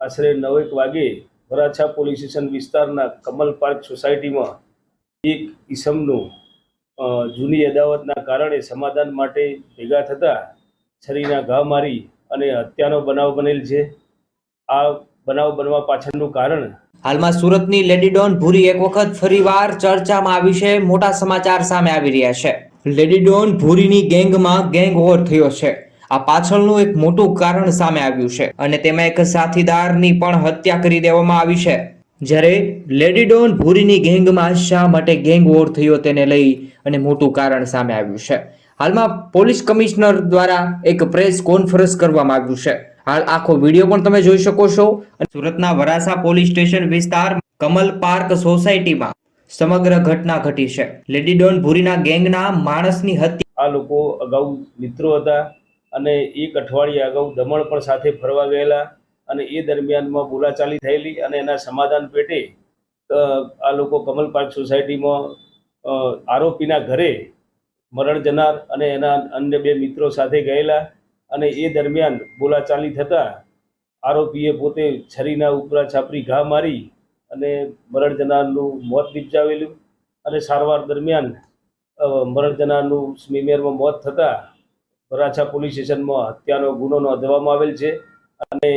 આશરે 9 વાગે Varachha police station વિસ્તારના કમલ પાર્ક સોસાયટીમાં એક ઈસમનું જૂની અદાવતના કારણે સમાધાન માટે ભેગા થતા છરીના ઘા મારી અને હત્યાનો બનાવ બનેલ છે। આ બનાવ બનવા પાછળનું કારણ હાલમાં સુરતની લેડી ડોન ભૂરી એક વખત ફરીવાર ચર્ચામાં આવી છે। મોટા સમાચાર સામે આવી રહ્યા છે। લેડી ડોન ભૂરીની ગેંગમાં ગેંગ વોર થયો છે। આ પાછળનું એક મોટું કારણ સામે આવ્યું છે અને તેમાં એક સાથીદારની પણ હત્યા કરી દેવામાં આવી છે। જ્યારે લેડી ડોન ભૂરીની ગેંગમાં શા માટે ગેંગ વોર થયો તેને લઈ અને મોટું કારણ સામે આવ્યું છે। હાલમાં પોલીસ કમિશનર દ્વારા એક પ્રેસ કોન્ફરન્સ કરવામાં આવ્યું છે। હાલ આખો વિડીયો પણ તમે જોઈ શકો છો। સુરતના વરાછા પોલીસ સ્ટેશન વિસ્તાર કમલ પાર્ક સોસાયટીમાં સમગ્ર ઘટના ઘટી છે। લેડી ડોન ભૂરીના ગેંગના માણસની હત્યા। આ લોકો અગાઉ મિત્રો હતા અને એક અઠવાડિયા અગાઉ દમણ પણ સાથે ફરવા ગયેલા અને એ દરમિયાનમાં બોલાચાલી થયેલી અને એના સમાધાન પેટે આ લોકો કમલ પાર્ક સોસાયટીમાં આરોપીના ઘરે મરણ જનાર અને એના અન્ય 2 મિત્રો સાથે ગયેલા અને એ દરમિયાન બોલાચાલી થતા આરોપીએ પોતે છરીના ઉપરા છાપરી ઘા મારી અને મરણ જનારનું મોત નિપજાવેલું અને સારવાર દરમિયાન મરણ જનારનું સ્મીમેરમાં મોત થતાં વરાછા પોલીસ સ્ટેશનમાં હત્યાનો ગુનો નોંધવામાં આવેલ છે અને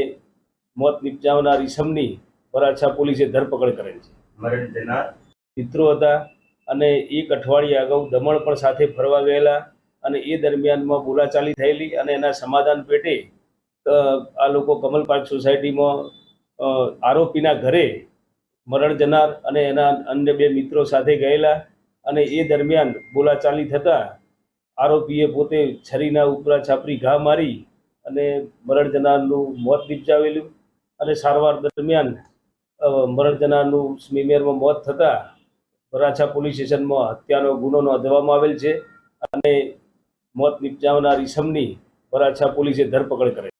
મોત નિપજાવનાર ઈસમની વરાછા પોલીસે ધરપકડ કરેલ છે। મરણ જનાર મિત્રો હતા અને એક અઠવાડિયા અગાઉ દમણ પણ સાથે ફરવા ગયેલા અને એ દરમિયાનમાં બોલાચાલી થયેલી અને એના સમાધાન પેટે આ લોકો કમલ પાર્ક સોસાયટીમાં આરોપીના ઘરે મરણ જનાર અને એના અન્ય 2 મિત્રો સાથે ગયેલા અને એ દરમિયાન બોલાચાલી થતાં આરોપીએ પોતે છરીના ઉપરા છાપરી ઘા મારી અને મરણ જનારનું મોત નિપજાવેલું અને સારવાર દરમિયાન મરણ જનારનું સ્મીમેરમાં મોત થતાં વરાછા પોલીસ સ્ટેશનમાં હત્યાનો ગુનો નોંધવામાં આવેલ છે અને મોત નિપજાવનાર ઈસમની વરાછા પોલીસે ધરપકડ કરેલ।